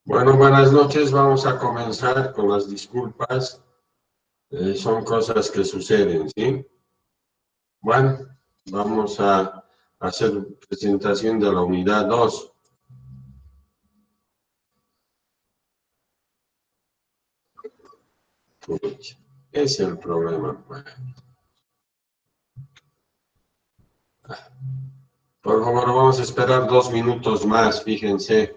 Bueno, buenas noches. Vamos a comenzar con las disculpas. Son cosas que suceden, ¿sí? Bueno, vamos a hacer presentación de la unidad 2. Es el problema. Por favor, vamos a esperar 2 minutos más, fíjense.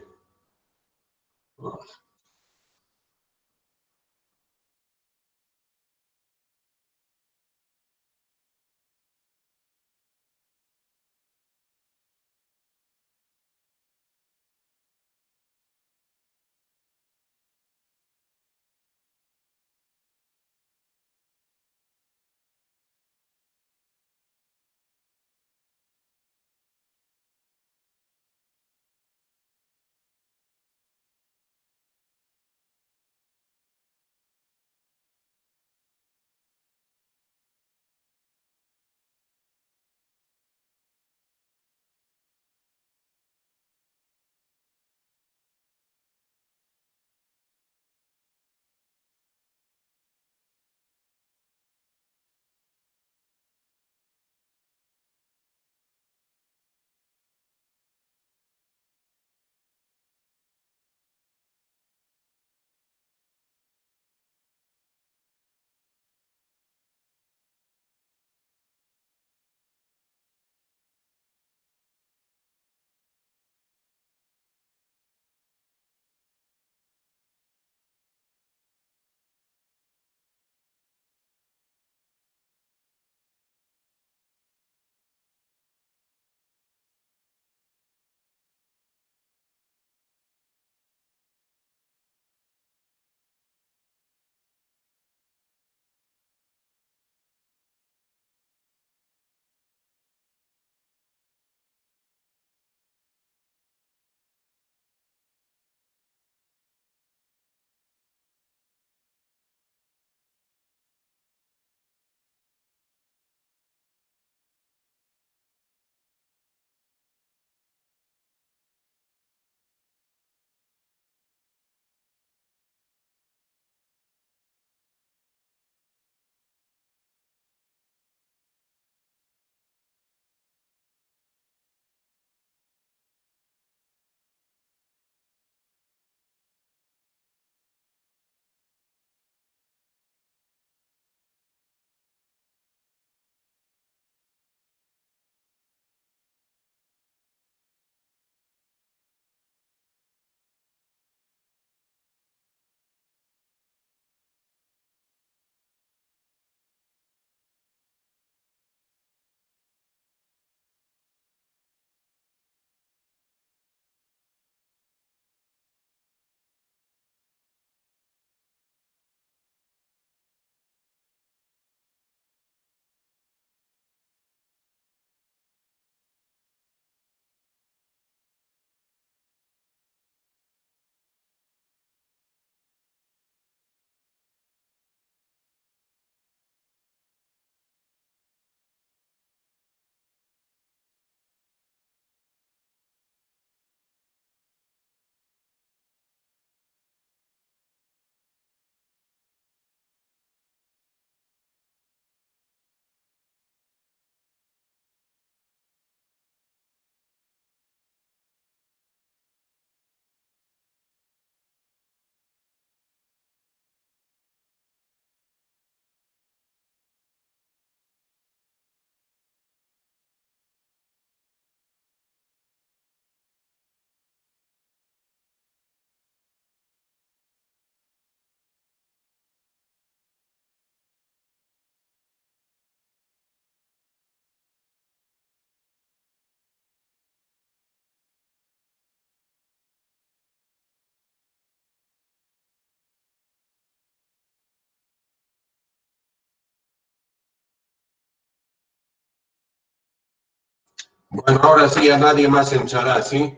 Bueno, ahora sí, a nadie más entrará, ¿sí?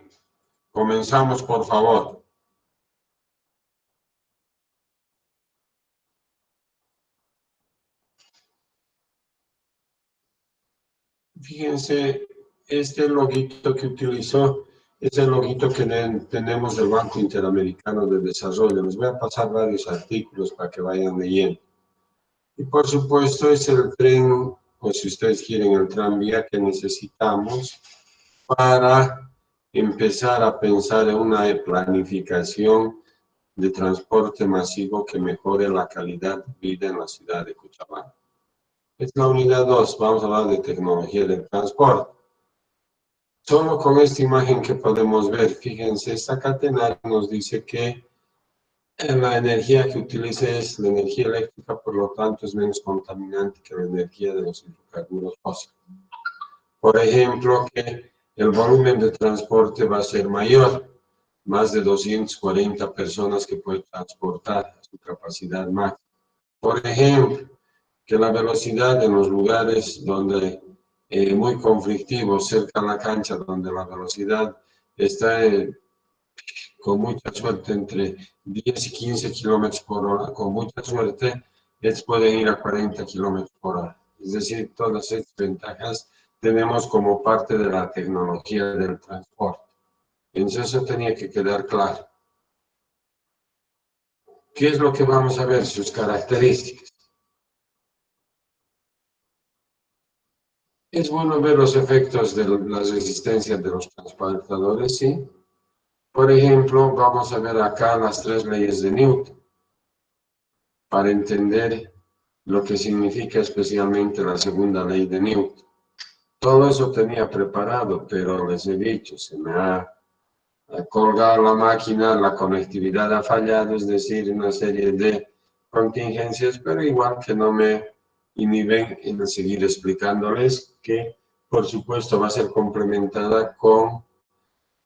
Comenzamos, por favor. Fíjense, este loguito que utilizó Es el loguito que tenemos del Banco Interamericano de Desarrollo. Les voy a pasar varios artículos para que vayan leyendo. Y por supuesto es el tren, o si ustedes quieren el tranvía que necesitamos para empezar a pensar en una planificación de transporte masivo que mejore la calidad de vida en la ciudad de Cochabamba. Es la unidad 2, vamos a hablar de tecnología del transporte. Solo con esta imagen que podemos ver, fíjense, esta catenaria nos dice que la energía que utiliza es la energía eléctrica, por lo tanto es menos contaminante que la energía de los hidrocarburos fósiles. Por ejemplo, que el volumen de transporte va a ser mayor, más de 240 personas que puede transportar a su capacidad máxima. Por ejemplo, que la velocidad en los lugares donde muy conflictivos, cerca de la cancha, donde la velocidad está con mucha suerte entre 10 y 15 kilómetros por hora, con mucha suerte, ellos pueden ir a 40 kilómetros por hora. Es decir, todas estas ventajas tenemos como parte de la tecnología del transporte. Entonces eso tenía que quedar claro. ¿Qué es lo que vamos a ver? Sus características. Es bueno ver los efectos de las resistencias de los transportadores, ¿sí? Por ejemplo, vamos a ver acá las 3 leyes de Newton para entender lo que significa especialmente la segunda ley de Newton. Todo eso tenía preparado, pero les he dicho, se me ha colgado la máquina, la conectividad ha fallado, es decir, una serie de contingencias, pero igual que no me inhiben en seguir explicándoles que, por supuesto, va a ser complementada con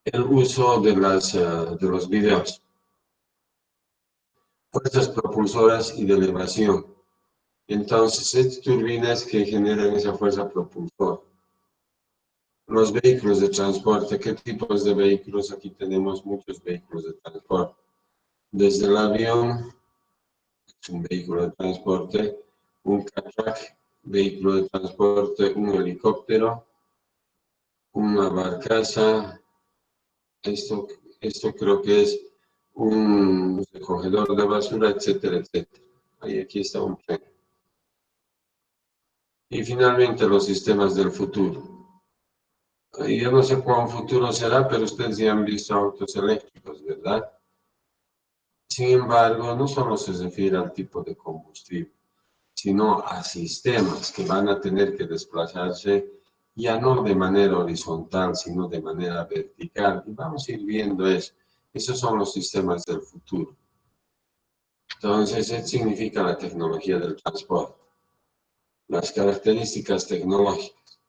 el uso de los videos. Fuerzas propulsoras y de elevación. Entonces, estas turbinas que generan esa fuerza propulsora. Los vehículos de transporte, ¿qué tipos de vehículos? Aquí tenemos muchos vehículos de transporte. Desde el avión, es un vehículo de transporte, un kayak, vehículo de transporte, un helicóptero, una barcaza, esto creo que es un recogedor de basura, etcétera, etcétera. Ahí aquí está un tren. Y finalmente los sistemas del futuro. Yo no sé cuán futuro será, pero ustedes ya han visto autos eléctricos, ¿verdad? Sin embargo, no solo se refiere al tipo de combustible, sino a sistemas que van a tener que desplazarse ya no de manera horizontal, sino de manera vertical. Y vamos a ir viendo eso. Esos son los sistemas del futuro. Entonces, eso significa la tecnología del transporte. Las características tecnológicas.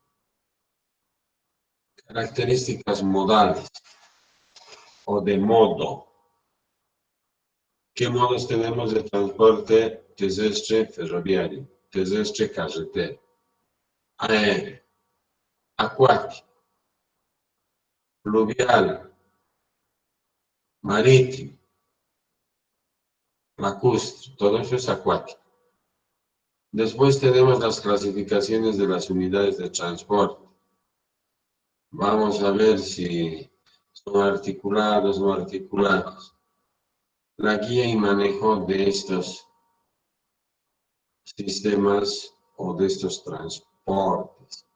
Características modales o de modo. ¿Qué modos tenemos de transporte terrestre, ferroviario, terrestre, carretera, aéreo, acuático, fluvial, marítimo, lacustre? Todo eso es acuático. Después tenemos las clasificaciones de las unidades de transporte. Vamos a ver si son articulados o no articulados. La guía y manejo de estos sistemas o de estos transportes.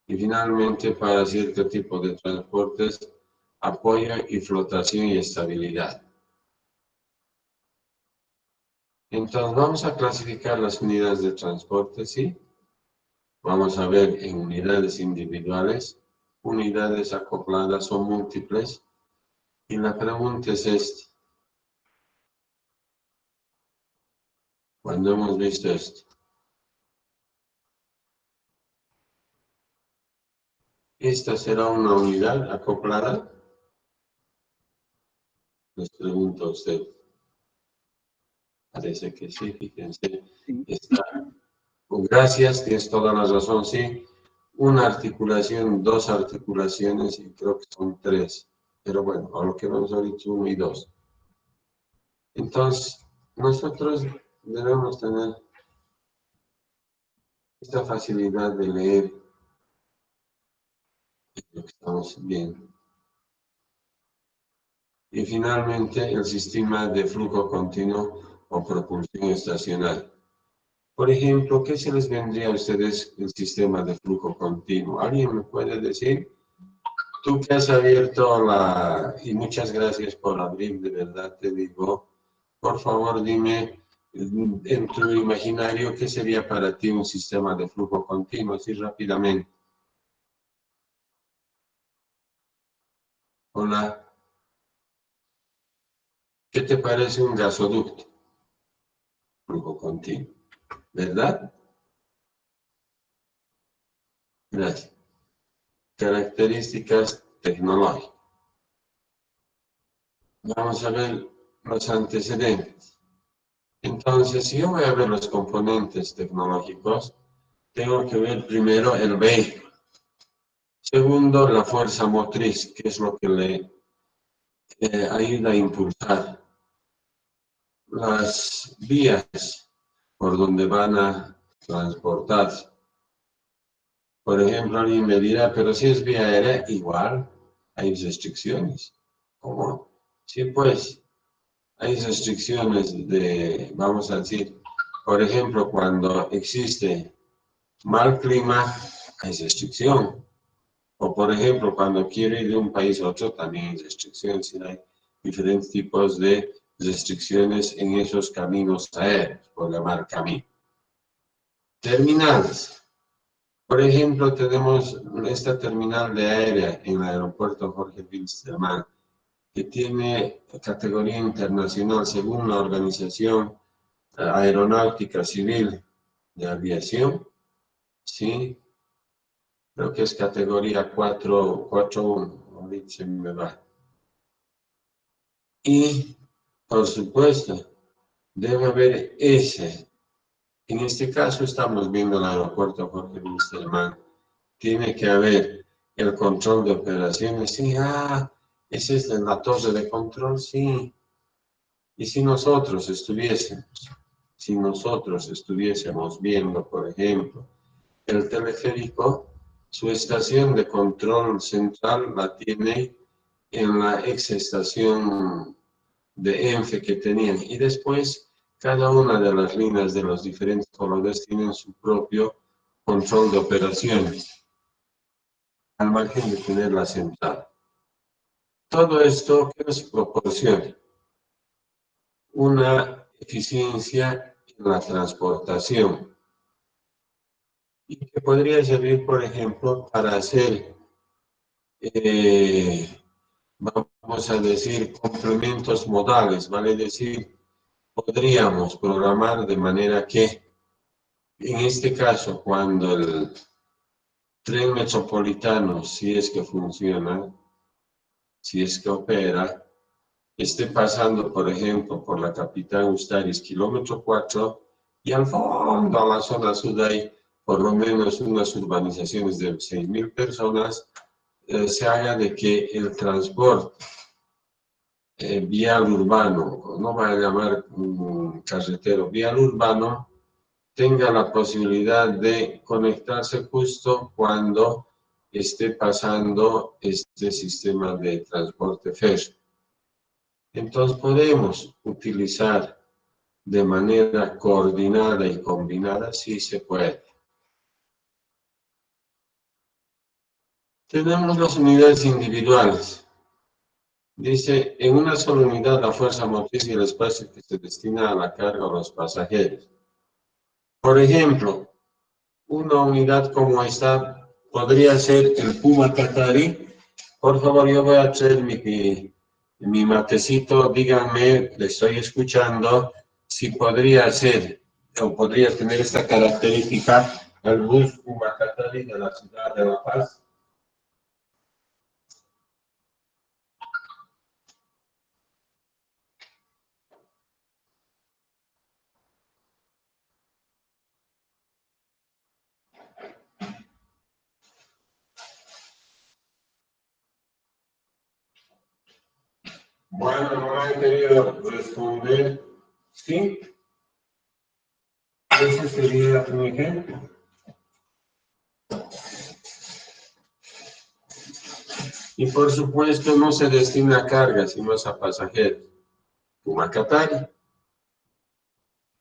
Y finalmente, para cierto tipo de transportes, apoyo y flotación y estabilidad. Entonces, vamos a clasificar las unidades de transporte, ¿sí? Vamos a ver en unidades individuales, unidades acopladas o múltiples. Y la pregunta es esta. Cuando hemos visto esto, ¿esta será una unidad acoplada? Les pregunto a usted. Parece que sí, fíjense. Está. Gracias, tienes toda la razón, sí. Una articulación, dos articulaciones y creo que son tres. Pero bueno, a lo que vamos ahorita, uno y dos. Entonces, nosotros debemos tener esta facilidad de leer lo que estamos viendo. y finalmente el sistema de flujo continuo o propulsión estacionaria. Por ejemplo, ¿qué se les vendría a ustedes el sistema de flujo continuo? ¿Alguien me puede decir? Tú que has abierto y muchas gracias por abrir, de verdad te digo, por favor dime en tu imaginario qué sería para ti un sistema de flujo continuo, así rápidamente. Hola, ¿qué te parece un gasoducto? Flujo continuo, ¿verdad? Gracias. Características tecnológicas. Vamos a ver los antecedentes. Entonces, si yo voy a ver los componentes tecnológicos, tengo que ver primero el vehículo. Segundo, la fuerza motriz, que es lo que le ayuda a impulsar. Las vías por donde van a transportarse. Por ejemplo, alguien me dirá, pero si es vía aérea, igual hay restricciones. ¿Cómo? Sí, pues, hay restricciones vamos a decir, por ejemplo, cuando existe mal clima, hay restricción. O por ejemplo, cuando quiero ir de un país a otro, también hay restricciones. Hay diferentes tipos de restricciones en esos caminos aéreos, por llamar camino. Terminales. Por ejemplo, tenemos esta terminal de aérea en el aeropuerto Jorge Wilstermann, que tiene categoría internacional según la Organización Aeronáutica Civil de Aviación, ¿sí? Creo que es categoría 4.1, ahorita se me va. Y, por supuesto, debe haber ese. En este caso estamos viendo el aeropuerto Jorge Wilstermann. Tiene que haber el control de operaciones. Sí, esa es la torre de control, sí. Y si nosotros estuviésemos viendo, por ejemplo, el teleférico, su estación de control central la tiene en la ex estación de ENFE que tenían. Y después, cada una de las líneas de los diferentes colores tienen su propio control de operaciones, al margen de tener la central. Todo esto que nos proporciona una eficiencia en la transportación y que podría servir, por ejemplo, para hacer, vamos a decir, complementos modales, vale decir, podríamos programar de manera que, en este caso, cuando el tren metropolitano, si es que funciona, si es que opera, esté pasando, por ejemplo, por la Capitán Ustaris, kilómetro 4, y al fondo, a la zona sur hay por lo menos unas urbanizaciones de 6.000 personas, se haga de que el transporte vial urbano, no va a llamar carretero, vial urbano, tenga la posibilidad de conectarse justo cuando esté pasando este sistema de transporte férreo. Entonces podemos utilizar de manera coordinada y combinada, sí se puede. Tenemos las unidades individuales. Dice, en una sola unidad la fuerza motriz y el espacio que se destina a la carga o los pasajeros. Por ejemplo, una unidad como esta podría ser el Puma Qatari. Por favor, yo voy a traer mi matecito, díganme, le estoy escuchando, si podría ser o podría tener esta característica el bus Puma Qatari de la ciudad de La Paz. Bueno, no han querido responder. Sí, ese sería un ejemplo. Y por supuesto no se destina a carga, sino a pasajeros. Puma Qatari.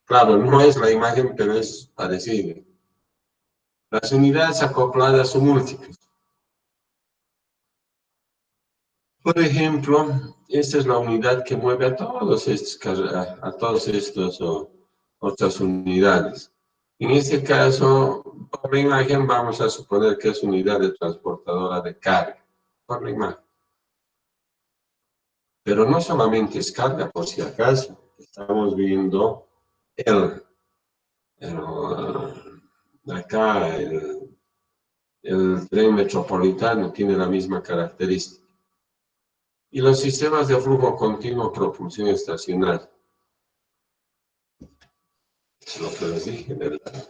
Claro, no es la imagen, pero es parecido. Las unidades acopladas son múltiples. Por ejemplo, esta es la unidad que mueve a todos estos otras unidades. En este caso, por la imagen vamos a suponer que es unidad de transportadora de carga, por la imagen. Pero no solamente es carga, por si acaso. Estamos viendo acá el tren metropolitano tiene la misma característica. Y los sistemas de flujo continuo, propulsión estacionaria. Es lo que les dije, ¿verdad?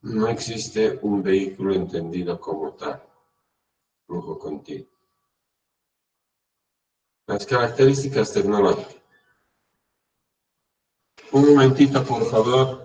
No existe un vehículo entendido como tal, flujo continuo. Las características tecnológicas. Un momentito, por favor.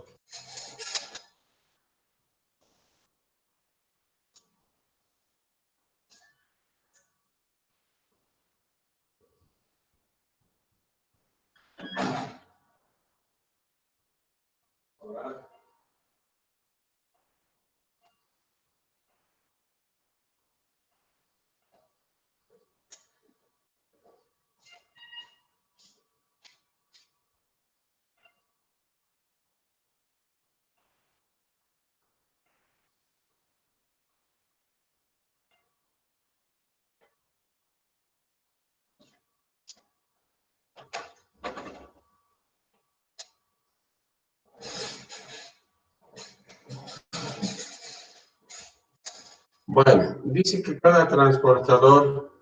Bueno, dice que cada transportador,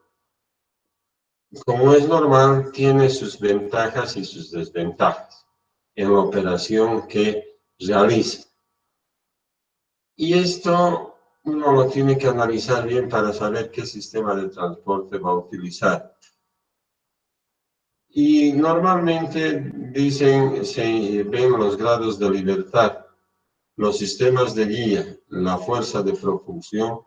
como es normal, tiene sus ventajas y sus desventajas en la operación que realiza. Y esto uno lo tiene que analizar bien para saber qué sistema de transporte va a utilizar. Y normalmente dicen, se ven los grados de libertad, los sistemas de guía, la fuerza de propulsión,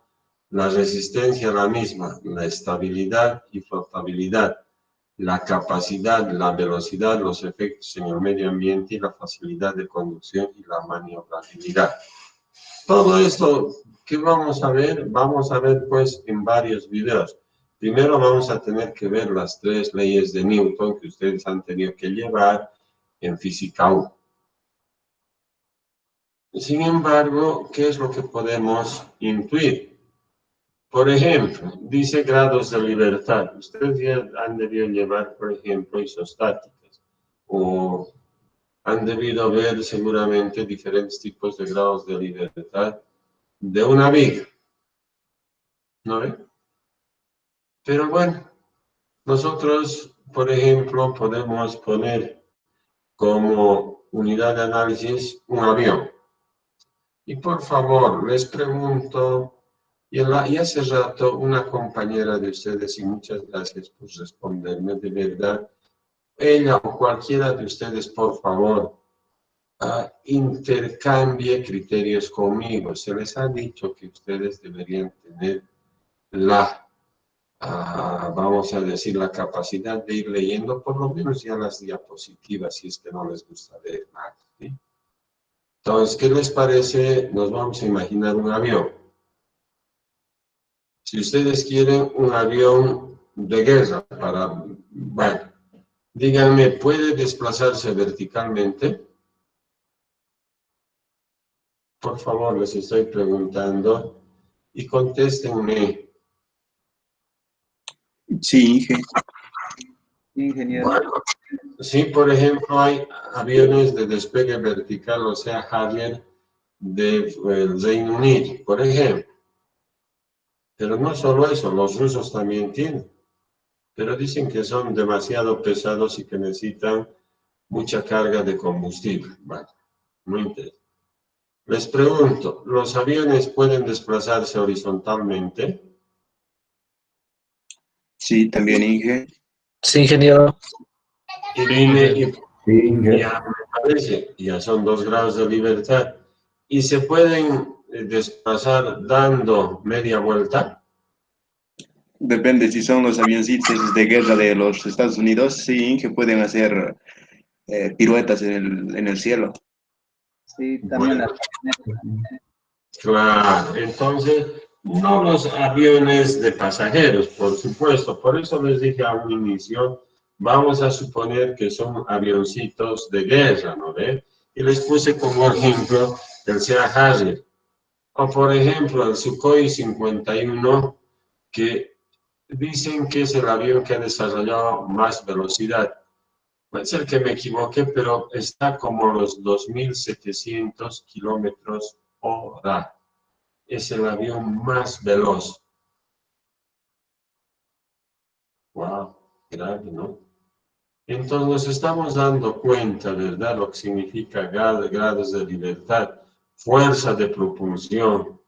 la resistencia a la misma, la estabilidad y flotabilidad, la capacidad, la velocidad, los efectos en el medio ambiente y la facilidad de conducción y la maniobrabilidad. Todo esto que vamos a ver pues en varios videos. Primero vamos a tener que ver las 3 leyes de Newton que ustedes han tenido que llevar en Física 1. Sin embargo, ¿qué es lo que podemos intuir? Por ejemplo, dice grados de libertad. Ustedes ya han debido llevar, por ejemplo, isostáticas o han debido ver seguramente diferentes tipos de grados de libertad de una viga. ¿No ve? Pero bueno, nosotros, por ejemplo, podemos poner como unidad de análisis un avión. Y por favor, les pregunto, y hace rato una compañera de ustedes, y muchas gracias por responderme, de verdad, ella o cualquiera de ustedes, por favor, intercambie criterios conmigo. Se les ha dicho que ustedes deberían tener vamos a decir, la capacidad de ir leyendo por lo menos ya las diapositivas, si es que no les gusta leer más, ¿sí? Entonces, ¿qué les parece? Nos vamos a imaginar un avión. Si ustedes quieren un avión de guerra bueno, díganme, ¿puede desplazarse verticalmente? Por favor, les estoy preguntando y contéstenme. Sí, ingeniero. Bueno, sí, por ejemplo, hay aviones de despegue vertical, o sea, Harrier del Reino Unido, por ejemplo. Pero no solo eso, los rusos también tienen. Pero dicen que son demasiado pesados y que necesitan mucha carga de combustible. Bueno, no interesa. Les pregunto, ¿los aviones pueden desplazarse horizontalmente? Sí, también, Inge. Sí, ingeniero. Y ya me parece, ya son 2 grados de libertad. ¿Y se pueden desplazar dando media vuelta? Depende si son los avioncitos de guerra de los Estados Unidos, sí, que pueden hacer piruetas en el cielo. Sí, también Bueno, claro, entonces, no los aviones de pasajeros, por supuesto. Por eso les dije a un inicio, vamos a suponer que son avioncitos de guerra, ¿no ve? Y les puse como ejemplo el Sea Harrier. O por ejemplo el Sukhoi 51, que dicen que es el avión que ha desarrollado más velocidad. Puede ser que me equivoque, pero está como los 2.700 kilómetros hora. Es el avión más veloz. Wow, grande, ¿no? Entonces nos estamos dando cuenta, ¿verdad? Lo que significa grados de libertad, fuerza de propulsión.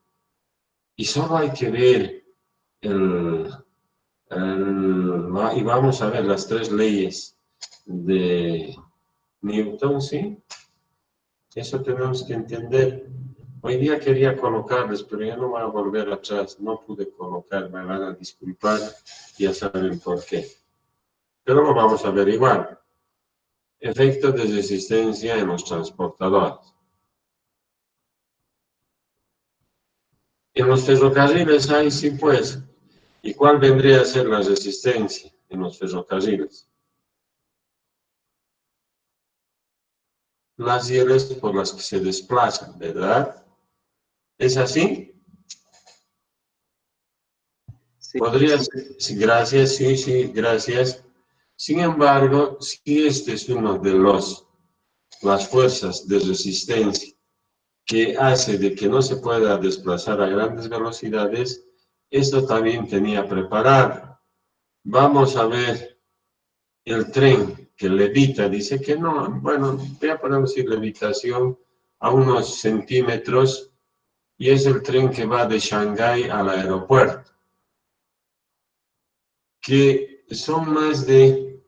Y solo hay que ver y vamos a ver las tres leyes de Newton, ¿sí? Eso tenemos que entender. Hoy día quería colocarles, pero ya no voy a volver atrás. No pude colocar, me van a disculpar, ya saben por qué. Pero lo vamos a averiguar. Efecto de resistencia en los transportadores. En los ferrocarriles hay, sí, pues. ¿Y cuál vendría a ser la resistencia en los ferrocarriles? Las rieles por las que se desplazan, ¿verdad? ¿Es así? sí. Podría ser, sí, gracias, sí, sí, gracias. Sin embargo, si este es uno de las fuerzas de resistencia que hace de que no se pueda desplazar a grandes velocidades, esto también tenía preparado. Vamos a ver el tren que levita, dice que no, bueno, voy a poner decir levitación a unos centímetros, y es el tren que va de Shanghái al aeropuerto, que son más de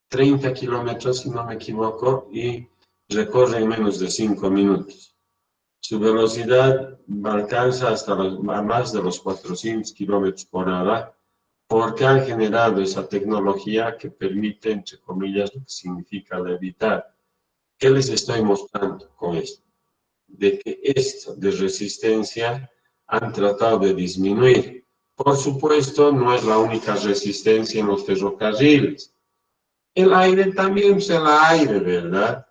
30 kilómetros, si no me equivoco, y recorre en menos de 5 minutos. Su velocidad alcanza hasta a más de los 400 kilómetros por hora, porque han generado esa tecnología que permite, entre comillas, lo que significa levitar. ¿Qué les estoy mostrando con esto? De que esto de resistencia han tratado de disminuir. Por supuesto, no es la única resistencia en los ferrocarriles. El aire también es el aire, ¿verdad?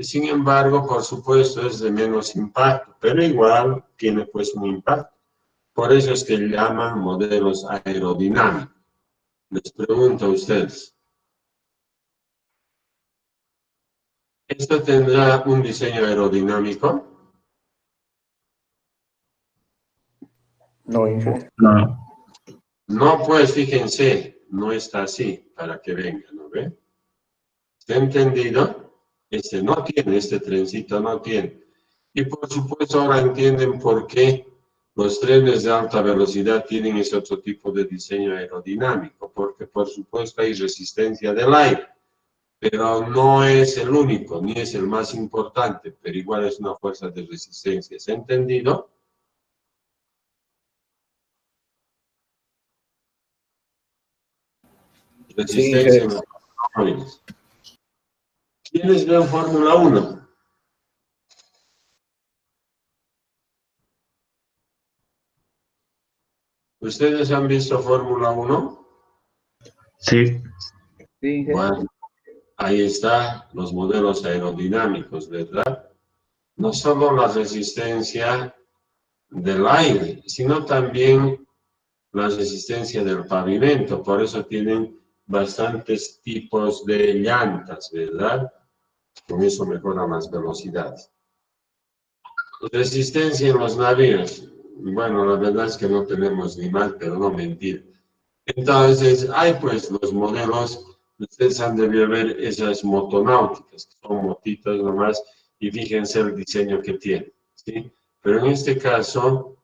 Sin embargo, por supuesto, es de menos impacto, pero igual tiene pues un impacto. Por eso es que llaman modelos aerodinámicos. Les pregunto a ustedes, ¿esto tendrá un diseño aerodinámico? No, Inge. No. No, pues fíjense, no está así para que vengan, ¿no ve? ¿Está entendido? Este no tiene, este trencito no tiene. Y por supuesto ahora entienden por qué los trenes de alta velocidad tienen ese otro tipo de diseño aerodinámico, porque por supuesto hay resistencia del aire, pero no es el único, ni es el más importante, pero igual es una fuerza de resistencia. ¿Se ha entendido? Resistencia en los automóviles. ¿Quiénes ven Fórmula 1? ¿Ustedes han visto Fórmula 1? Sí. Sí, Bueno, ahí está los modelos aerodinámicos, ¿verdad? No solo la resistencia del aire, sino también la resistencia del pavimento. Por eso tienen bastantes tipos de llantas, ¿verdad? Con eso mejoran las velocidades. Resistencia en los navíos. Bueno, la verdad es que no tenemos ni mal, pero no mentir. Entonces, hay pues los modelos, ustedes han debido ver esas motonáuticas, que son motitas nomás, y fíjense el diseño que tienen, ¿sí? Pero en este caso,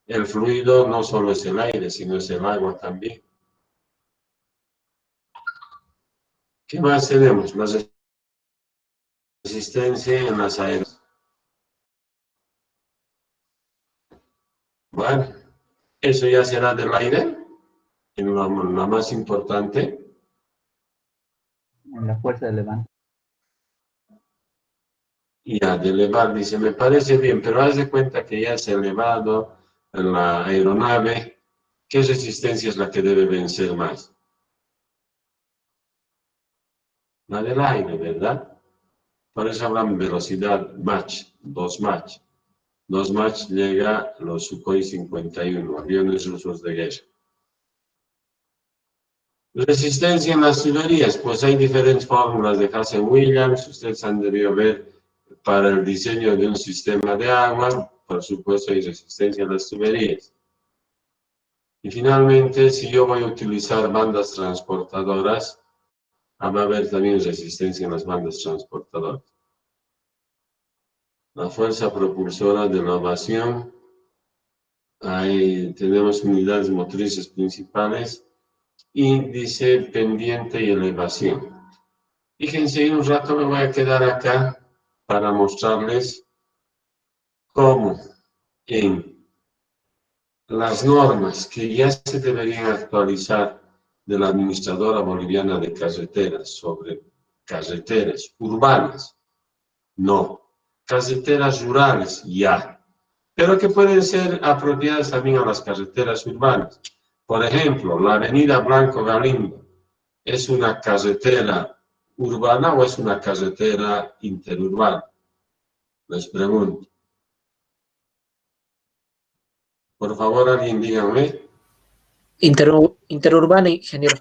el fluido no solo es el aire, sino es el agua también. ¿Qué más tenemos? La resistencia en las aéreas. Bueno, eso ya será del aire, en la más importante. En la fuerza de levante. Y a de elevar, dice, me parece bien, pero haz de cuenta que ya es elevado en la aeronave. ¿Qué resistencia es la que debe vencer más? La del aire, ¿verdad? Por eso hablan velocidad Mach, 2 Mach. 2 Mach llega a los Sukhoi 51, aviones rusos de guerra. Resistencia en las tuberías, pues hay diferentes fórmulas de Hazen-Williams. Ustedes han debido ver para el diseño de un sistema de agua, por supuesto hay resistencia en las tuberías. Y finalmente, si yo voy a utilizar bandas transportadoras, va a haber también resistencia en las bandas transportadoras. La fuerza propulsora de la ovación, ahí tenemos unidades motrices principales, índice, pendiente y elevación. Fíjense, un rato me voy a quedar acá para mostrarles cómo en las normas que ya se deberían actualizar de la Administradora Boliviana de Carreteras sobre carreteras urbanas, no. Carreteras rurales, ya. Pero que pueden ser apropiadas también a las carreteras urbanas. Por ejemplo, la avenida Blanco Galindo, ¿es una carretera urbana o es una carretera interurbana? Les pregunto. Por favor, alguien díganme. Interurbana, ingeniero.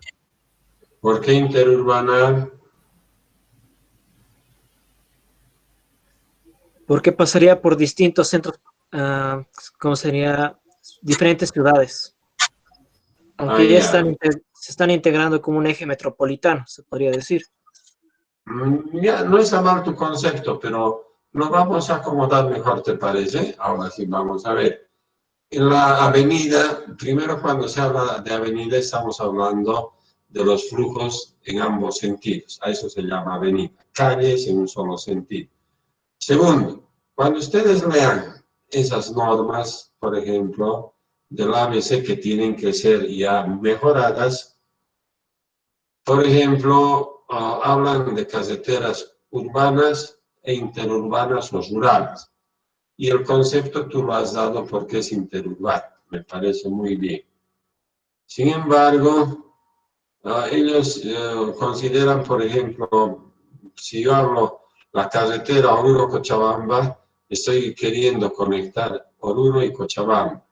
¿Por qué interurbana? Porque pasaría por distintos centros, ¿cómo sería? Diferentes ciudades. Aunque ya se están integrando como un eje metropolitano, se podría decir. Ya, no está mal tu concepto, pero lo vamos a acomodar mejor, ¿te parece? Ahora sí, vamos a ver. En la avenida, primero cuando se habla de avenida estamos hablando de los flujos en ambos sentidos. A eso se llama avenida. Calles en un solo sentido. Segundo, cuando ustedes lean esas normas, por ejemplo, del ABC que tienen que ser ya mejoradas, por ejemplo, hablan de carreteras urbanas e interurbanas o rurales. Y el concepto tú lo has dado porque es interurbano, me parece muy bien. Sin embargo, ellos consideran, por ejemplo, si yo hablo la carretera Oruro-Cochabamba, estoy queriendo conectar Oruro y Cochabamba.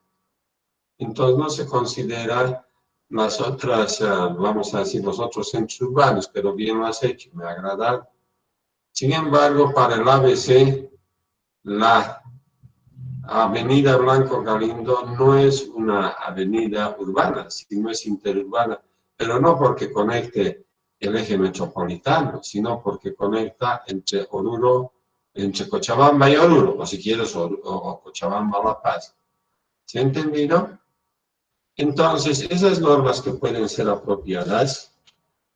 Entonces no se considera las otras, vamos a decir, los otros centros urbanos, pero bien lo has hecho, me ha agradado. Sin embargo, para el ABC, la Avenida Blanco Galindo no es una avenida urbana, sino es interurbana, pero no porque conecte el eje metropolitano, sino porque conecta entre Oruro, entre Cochabamba y Oruro, o si quieres, o Cochabamba a La Paz. ¿Se ha entendido? Entonces, esas normas que pueden ser apropiadas,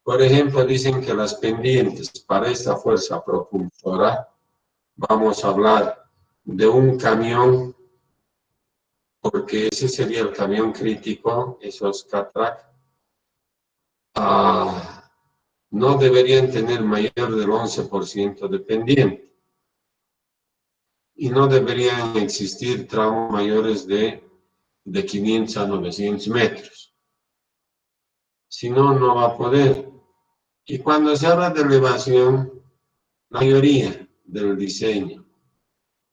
por ejemplo, dicen que las pendientes para esta fuerza propulsora, vamos a hablar de un camión, porque ese sería el camión crítico, esos Catrac, no deberían tener mayor del 11% de pendiente. Y no deberían existir tramos mayores de 500 a 900 metros. Si no, no va a poder. Y cuando se habla de elevación, la mayoría del diseño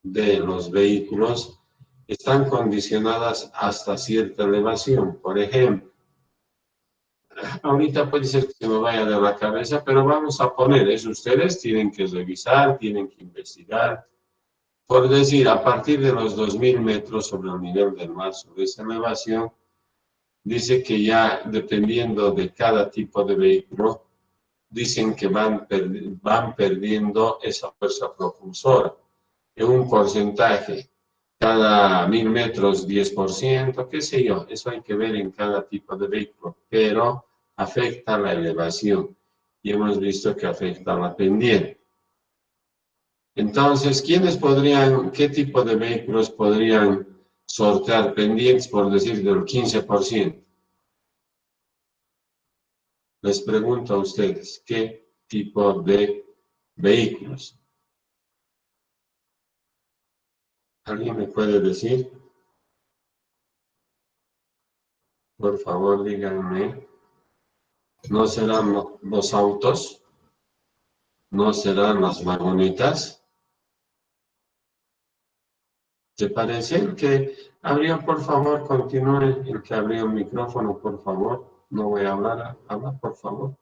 de los vehículos están condicionadas hasta cierta elevación. Por ejemplo, ahorita puede ser que se me vaya de la cabeza, pero vamos a poner eso. Ustedes tienen que revisar, tienen que investigar. Por decir, a partir de los 2000 metros sobre el nivel del mar, sobre esa elevación, dice que ya dependiendo de cada tipo de vehículo, dicen que van perdiendo esa fuerza propulsora en un porcentaje. Cada 1000 metros, 10%, qué sé yo, eso hay que ver en cada tipo de vehículo, pero afecta la elevación y hemos visto que afecta la pendiente. Entonces, ¿qué tipo de vehículos podrían sortear pendientes, por decir, del 15%. Les pregunto a ustedes, ¿qué tipo de vehículos? ¿Alguien me puede decir? Por favor, díganme. ¿No serán los autos? ¿No serán las vagonetas? ¿Te parece? El que abrió, por favor, continúe. El que abrió el micrófono, por favor. No voy a hablar. Habla, por favor.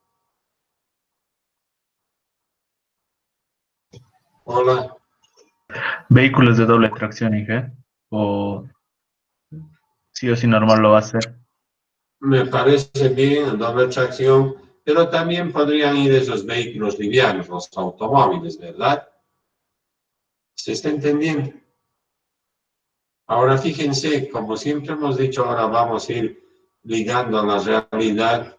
Hola. Vehículos de doble tracción, hija. O sí o sí normal lo va a hacer. Me parece bien, doble tracción, pero también podrían ir esos vehículos livianos, los automóviles, ¿verdad? ¿Se está entendiendo? Ahora fíjense, como siempre hemos dicho, ahora vamos a ir ligando a la realidad.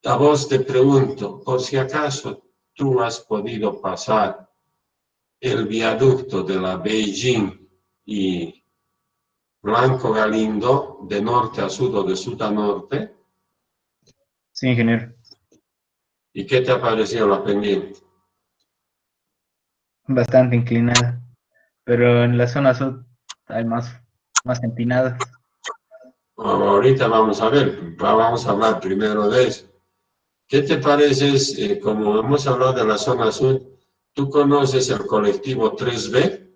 A vos te pregunto, por si acaso tú has podido pasar el viaducto de la Beijing y Blanco Galindo de norte a sur o de sur a norte. Sí, ingeniero. ¿Y qué te ha parecido la pendiente? Bastante inclinada. Pero en la zona sur hay más empinadas. Ahorita vamos a ver, vamos a hablar primero de eso. ¿Qué te parece, como hemos hablado de la zona sur, tú conoces el colectivo 3B?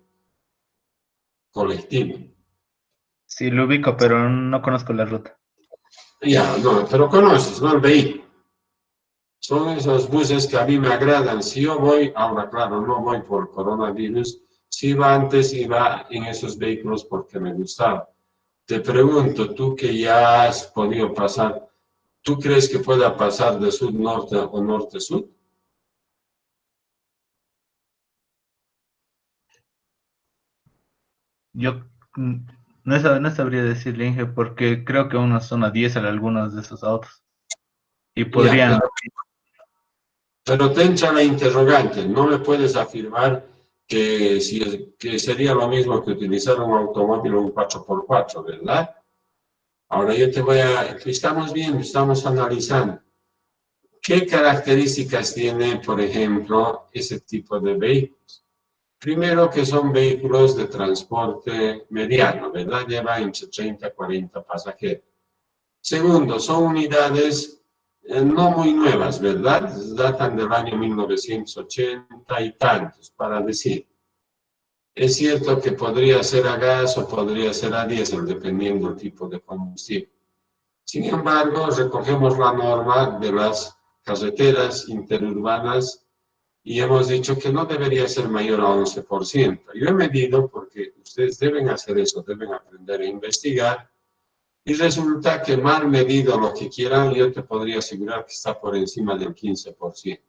Colectivo. Sí, lo ubico, pero no conozco la ruta. Ya, no, pero conoces, ¿no? El vehículo. Son esos buses que a mí me agradan. Si yo voy, ahora claro, no voy por coronavirus, si iba antes, iba en esos vehículos porque me gustaba. Te pregunto, tú que ya has podido pasar, ¿tú crees que pueda pasar de sur-norte o norte-sur? Yo no sabría decirle, Inge, porque creo que unos son a 10 a algunos de esos autos. Y Ya, podrían, pero te entra la interrogante, no me puedes afirmar que, que sería lo mismo que utilizar un automóvil o un 4x4, ¿verdad? Ahora yo te voy a, estamos viendo, estamos analizando. ¿Qué características tiene, por ejemplo, ese tipo de vehículos? Primero que son vehículos de transporte mediano, ¿verdad? Lleva entre 30 y 40 pasajeros. Segundo, son unidades no muy nuevas, ¿verdad? Datan del año 1980 y tantos, para decir. Es cierto que podría ser a gas o podría ser a diésel, dependiendo del tipo de combustible. Sin embargo, recogemos la norma de las carreteras interurbanas y hemos dicho que no debería ser mayor a 11%. Yo he medido, porque ustedes deben hacer eso, deben aprender a investigar, y resulta que mal medido lo que quieran, yo te podría asegurar que está por encima del 15%.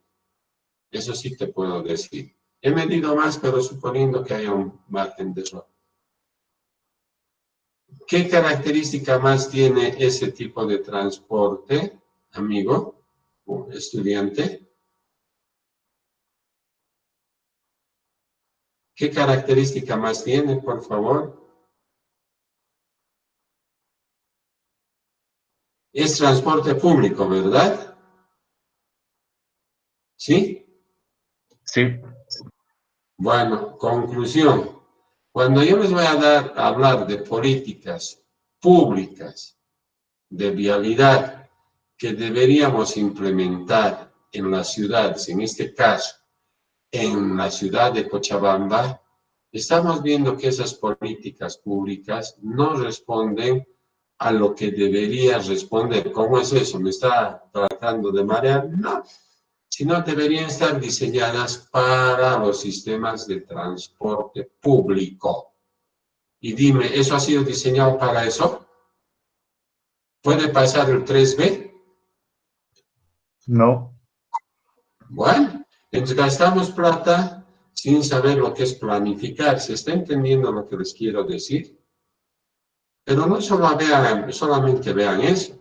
Eso sí te puedo decir. He medido más, pero suponiendo que haya un margen de error. ¿Qué característica más tiene ese tipo de transporte, amigo o estudiante? ¿Qué característica más tiene, por favor? Es transporte público, ¿verdad? ¿Sí? sí, Bueno, conclusión. Cuando yo les voy a hablar de políticas públicas de vialidad que deberíamos implementar en las ciudades, en este caso, en la ciudad de Cochabamba, estamos viendo que esas políticas públicas no responden a lo que debería responder. ¿Cómo es eso? ¿Me está tratando de marear? No, sino deberían estar diseñadas para los sistemas de transporte público. Y dime, ¿eso ha sido diseñado para eso? ¿Puede pasar el 3B? no. Bueno, entonces gastamos plata sin saber lo que es planificar. ¿Se está entendiendo lo que les quiero decir? Pero no solamente vean eso.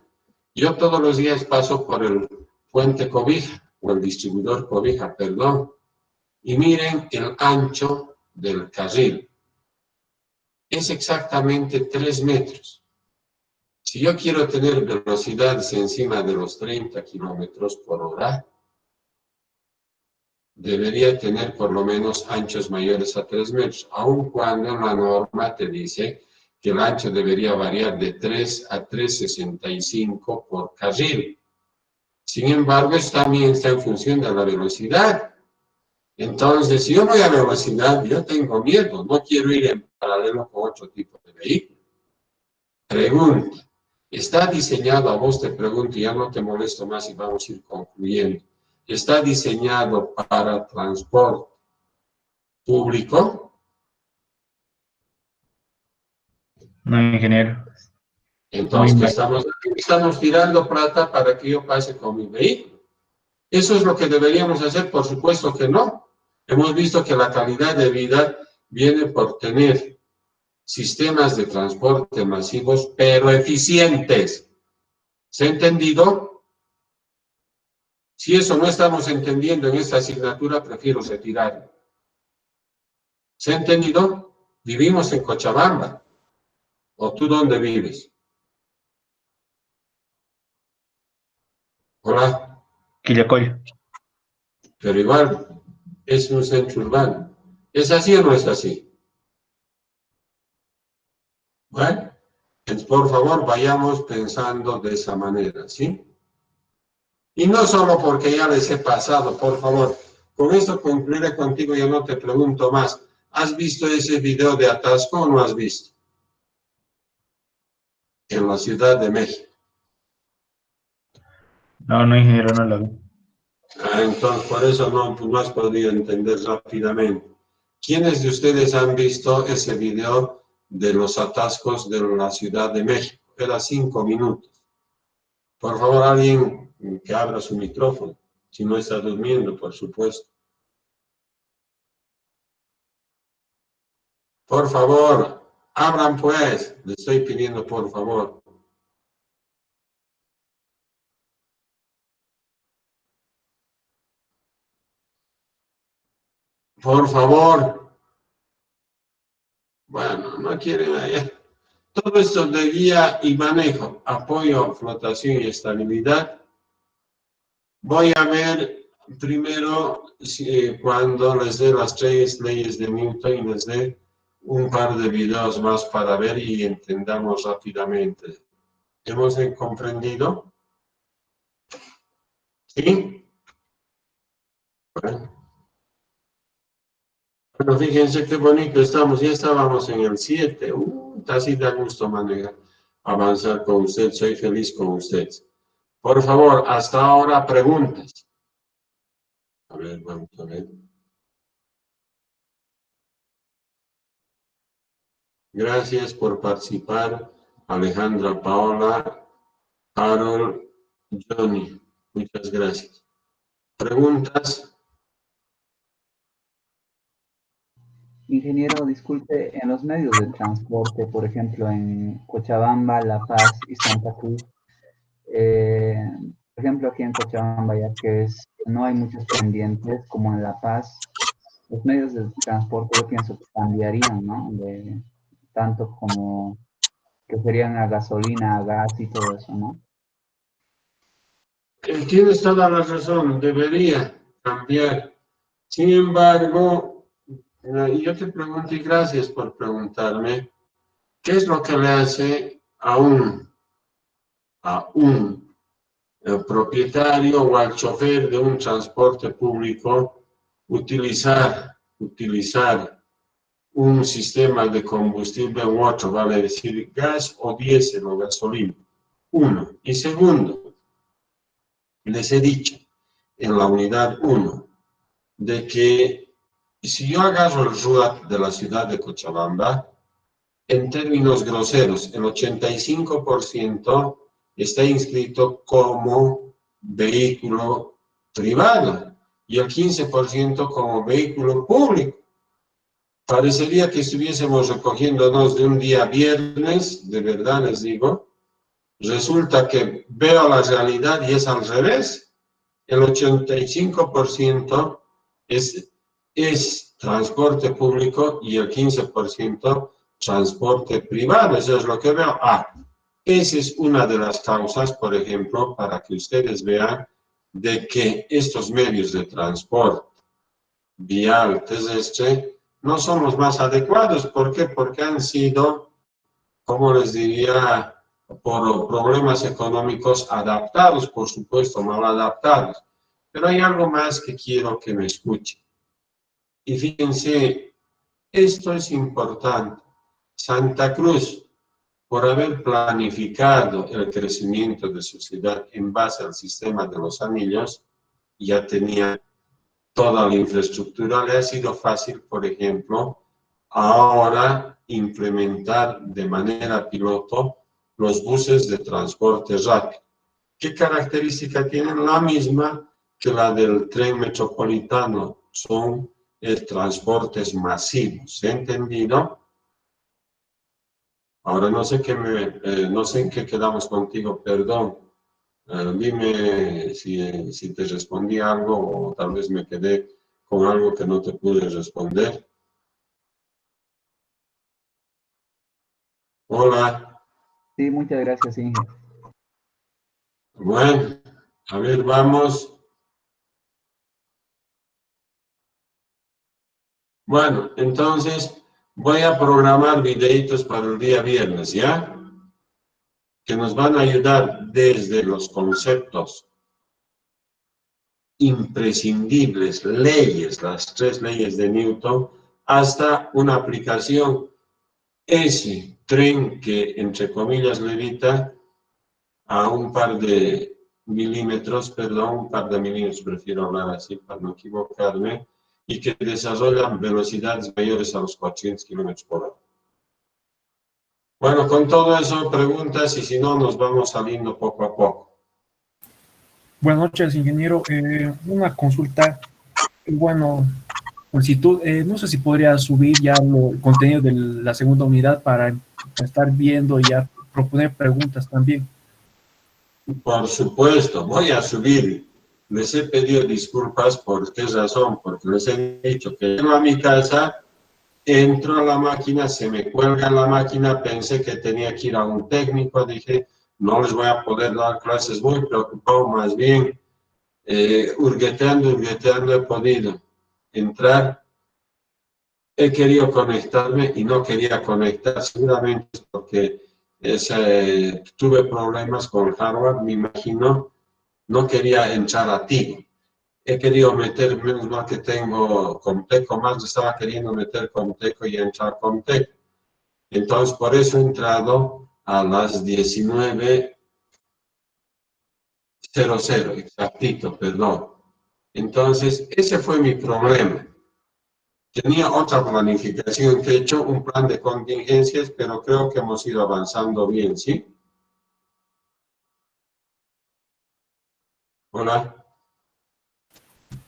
Yo todos los días paso por el puente Cobija, o el distribuidor Cobija, perdón, y miren el ancho del carril. es exactamente 3 metros. Si yo quiero tener velocidades encima de los 30 kilómetros por hora, debería tener por lo menos anchos mayores a 3 metros, aun cuando la norma te dice que el ancho debería variar de 3 a 3,65 por carril. Sin embargo, esto también está en función de la velocidad. Entonces, si yo voy a velocidad, yo tengo miedo, no quiero ir en paralelo con otro tipo de vehículo. Pregunta, ¿está diseñado, a vos te pregunto, ya no te molesto más y vamos a ir concluyendo, ¿está diseñado para transporte público? No, ingeniero. Entonces, ¿qué estamos tirando plata para que yo pase con mi vehículo? ¿Eso es lo que deberíamos hacer? Por supuesto que no. Hemos visto que la calidad de vida viene por tener sistemas de transporte masivos, pero eficientes. ¿Se ha entendido? Si eso no estamos entendiendo en esta asignatura, prefiero retirarlo. ¿Se ha entendido? Vivimos en Cochabamba. ¿O tú dónde vives? Hola. Quillacollo. Pero igual es un centro urbano. ¿Es así o no es así? Bueno, entonces, por favor, vayamos pensando de esa manera, ¿sí? Y no solo porque ya les he pasado, por favor, con esto concluiré contigo, ya no te pregunto más. ¿Has visto ese video de atasco o no has visto? En la Ciudad de México. No, no, ingeniero, no lo vi. Entonces, por eso no has podido entender rápidamente. ¿Quiénes de ustedes han visto ese video de los atascos de la Ciudad de México? Era 5 minutos. Por favor, alguien que abra su micrófono, si no está durmiendo, por supuesto. Por favor, abran pues, le estoy pidiendo por favor. Por favor. Bueno, no quieren allá. Todo esto de guía y manejo, apoyo, flotación y estabilidad. Voy a ver primero cuando les dé las 3 leyes de Newton y les dé un par de videos más para ver y entendamos rápidamente. ¿Hemos comprendido? ¿Sí? Bueno, fíjense qué bonito estamos. Ya estábamos en el 7. Casi da gusto manejar, avanzar con usted. Soy feliz con usted. Por favor, hasta ahora preguntas. A ver, vamos a ver. Gracias por participar, Alejandra, Paola, Harold, Johnny. Muchas gracias. ¿Preguntas? Ingeniero, disculpe, en los medios de transporte, por ejemplo, en Cochabamba, La Paz y Santa Cruz, por ejemplo, aquí en Cochabamba, ya que no hay muchos pendientes como en La Paz, los medios de transporte yo pienso que cambiarían, ¿no? Tanto como que serían a gasolina, a gas y todo eso, ¿no? Tienes toda la razón, debería cambiar. Sin embargo, yo te pregunto y gracias por preguntarme, ¿qué es lo que le hace a un propietario o al chofer de un transporte público utilizar un sistema de combustible u otro, vale decir gas o diésel o gasolina? Uno. Y segundo, les he dicho en la unidad 1 de que si yo agarro el RUAT de la ciudad de Cochabamba, en términos groseros, el 85% está inscrito como vehículo privado y el 15% como vehículo público. Parecería que estuviésemos recogiéndonos de un día viernes, de verdad les digo. Resulta que veo la realidad y es al revés. El 85% es transporte público y el 15% transporte privado, eso es lo que veo. Esa es una de las causas, por ejemplo, para que ustedes vean de que estos medios de transporte vial terrestre no son los más adecuados. ¿Por qué? Porque han sido, como les diría, por problemas económicos adaptados, por supuesto, mal adaptados. Pero hay algo más que quiero que me escuchen. Y fíjense, esto es importante. Santa Cruz, por haber planificado el crecimiento de su ciudad en base al sistema de los anillos, ya tenía toda la infraestructura, le ha sido fácil, por ejemplo, ahora implementar de manera piloto los buses de transporte rápido. ¿Qué característica tienen? La misma que la del tren metropolitano, son transportes masivos, ¿se ha entendido? Ahora no sé, no sé en qué quedamos contigo, perdón. Dime si te respondí algo o tal vez me quedé con algo que no te pude responder. Hola. Sí, muchas gracias, Inge. Bueno, a ver, vamos. Bueno, entonces voy a programar videitos para el día viernes, ¿ya? Que nos van a ayudar desde los conceptos imprescindibles, leyes, las 3 leyes de Newton, hasta una aplicación, ese tren que, entre comillas, levita a un par de milímetros, perdón, un par de milímetros, prefiero hablar así para no equivocarme, y que desarrollan velocidades mayores a los 400 kilómetros por hora. Bueno, con todo eso, preguntas, y si no, nos vamos saliendo poco a poco. Buenas noches, ingeniero. Una consulta. Bueno, solicitud. No sé si podría subir ya el contenido de la segunda unidad para estar viendo y ya proponer preguntas también. Por supuesto, voy a subir. Les he pedido disculpas. ¿Por qué razón? Porque les he dicho que llego a mi casa, entro a la máquina, se me cuelga la máquina, pensé que tenía que ir a un técnico, dije, no les voy a poder dar clases, muy preocupado, más bien, hurgueteando he podido entrar. He querido conectarme y no quería conectar, seguramente es porque tuve problemas con hardware, me imagino, no quería entrar a Tigo. He querido meter, menos mal que tengo Comteco, más estaba queriendo meter Comteco y entrar Comteco. Entonces, por eso he entrado a las 19:00, exactito, perdón. Entonces, ese fue mi problema. Tenía otra planificación que he hecho, un plan de contingencias, pero creo que hemos ido avanzando bien, ¿sí? Hola.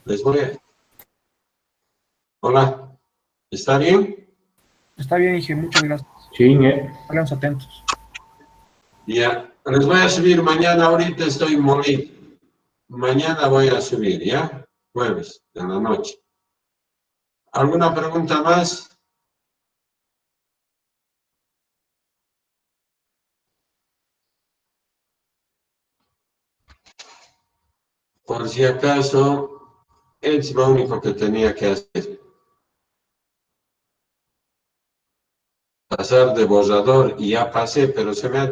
Les voy a... Hola. ¿Está bien? Está bien, Inge, muchas gracias. Sí, Inge. Estaremos atentos. Ya. Les voy a subir mañana, ahorita estoy molido. Mañana voy a subir, ¿ya? Jueves, en la noche. ¿Alguna pregunta más? Por si acaso, es lo único que tenía que hacer. Pasar de borrador y ya pasé, pero ya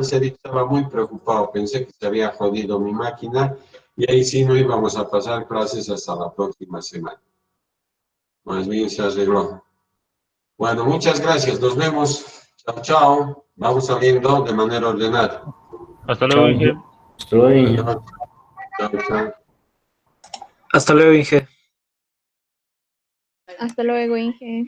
estaba muy preocupado. Pensé que se había jodido mi máquina y ahí sí no íbamos a pasar clases hasta la próxima semana. Más bien se arregló. Bueno, muchas gracias. Nos vemos. Chao, chao. Vamos saliendo de manera ordenada. Hasta luego, Inge. Hasta luego, Inge. Chao, chao. Hasta luego, Inge. Hasta luego, Inge.